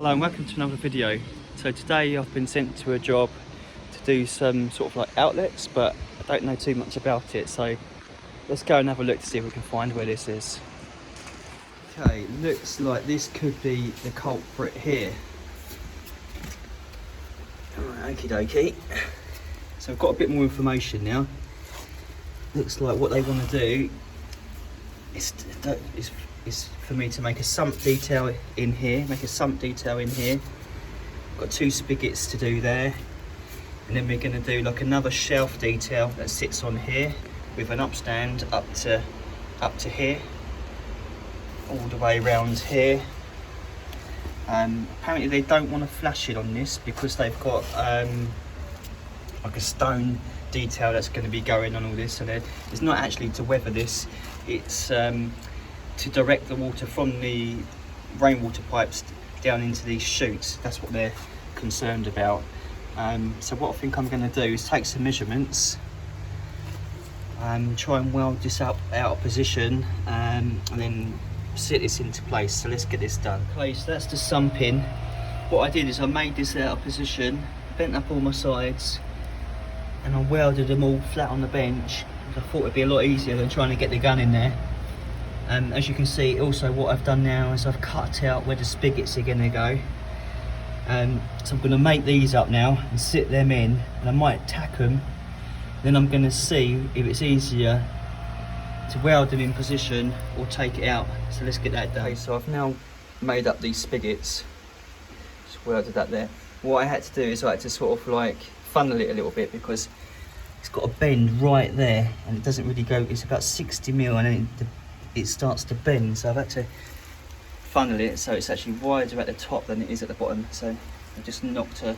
Hello and welcome to another video. So today I've been sent to a job to do some sort of like outlets, but I don't know too much about it, so let's go and have a look to see if we can find where this is. Okay, looks like this could be the culprit here. Alright, okie dokie. So I've got a bit more information now. Looks like what they want to do is for me to make a sump detail in here, Got two spigots to do there, and then we're going to do like another shelf detail that sits on here with an upstand up to here, all the way around here. Apparently they don't want to flash it on this because they've got like a stone detail that's going to be going on all this, so it's not actually to weather this, it's to direct the water from the rainwater pipes down into these chutes. That's what they're concerned about. So what I think I'm going to do is take some measurements and try and weld this up out of position, and then sit this into place. So let's get this done. Okay, so that's the sump in. What I did is I made this out of position, bent up all my sides, and I welded them all flat on the bench. I thought it'd be a lot easier than trying to get the gun in there. As you can see, also what I've done now is I've cut out where the spigots are going to go. So I'm going to make these up now and sit them in, and I might tack them. Then I'm going to see if it's easier to weld them in position or take it out. So let's get that done. Okay, so I've now made up these spigots, just welded that there. What I had to do is I had to sort of like funnel it a little bit because it's got a bend right there and it doesn't really go, it's about 60mm, and then it starts to bend, so I've had to funnel it so it's actually wider at the top than it is at the bottom. So I just knocked a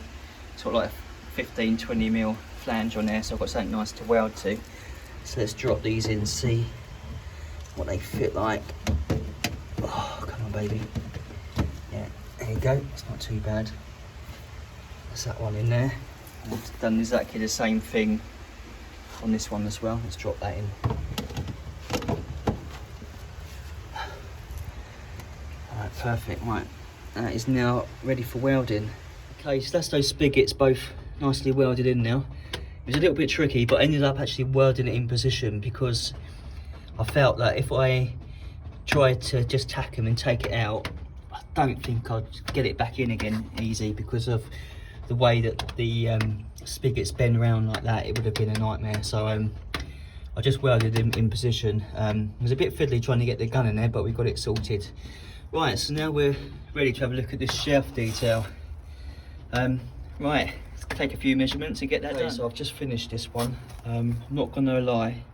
sort of like 15-20mm flange on there, so I've got something nice to weld to. So let's drop these in, see what they fit like. Oh, come on baby. Yeah, there you go, it's not too bad. That's that one in there. I've done exactly the same thing on this one as well. Let's drop that in. Alright, perfect. Right, that is now ready for welding. Okay, so that's those spigots both nicely welded in now. It was a little bit tricky, but I ended up actually welding it in position because I felt that if I tried to just tack them and take it out, I don't think I'd get it back in again easy because of the way that the spigots bend around like that. It would have been a nightmare. So I just welded them in position. It was a bit fiddly trying to get the gun in there, but we got it sorted. Right, so now we're ready to have a look at this shelf detail. Right, let's take a few measurements and get that done. So I've just finished this one. I'm not gonna lie,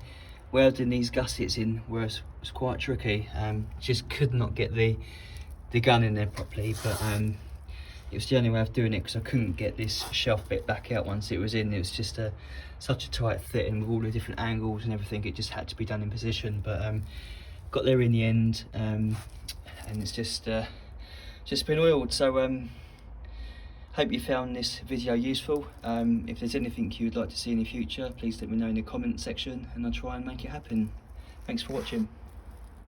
welding these gussets in was quite tricky. Just could not get the gun in there properly, but it was the only way of doing it because I couldn't get this shelf bit back out once it was in. It was just such a tight fit, and with all the different angles and everything, it just had to be done in position. But got there in the end, and it's just been oiled. So hope you found this video useful. If there's anything you would like to see in the future, please let me know in the comment section and I'll try and make it happen. Thanks for watching.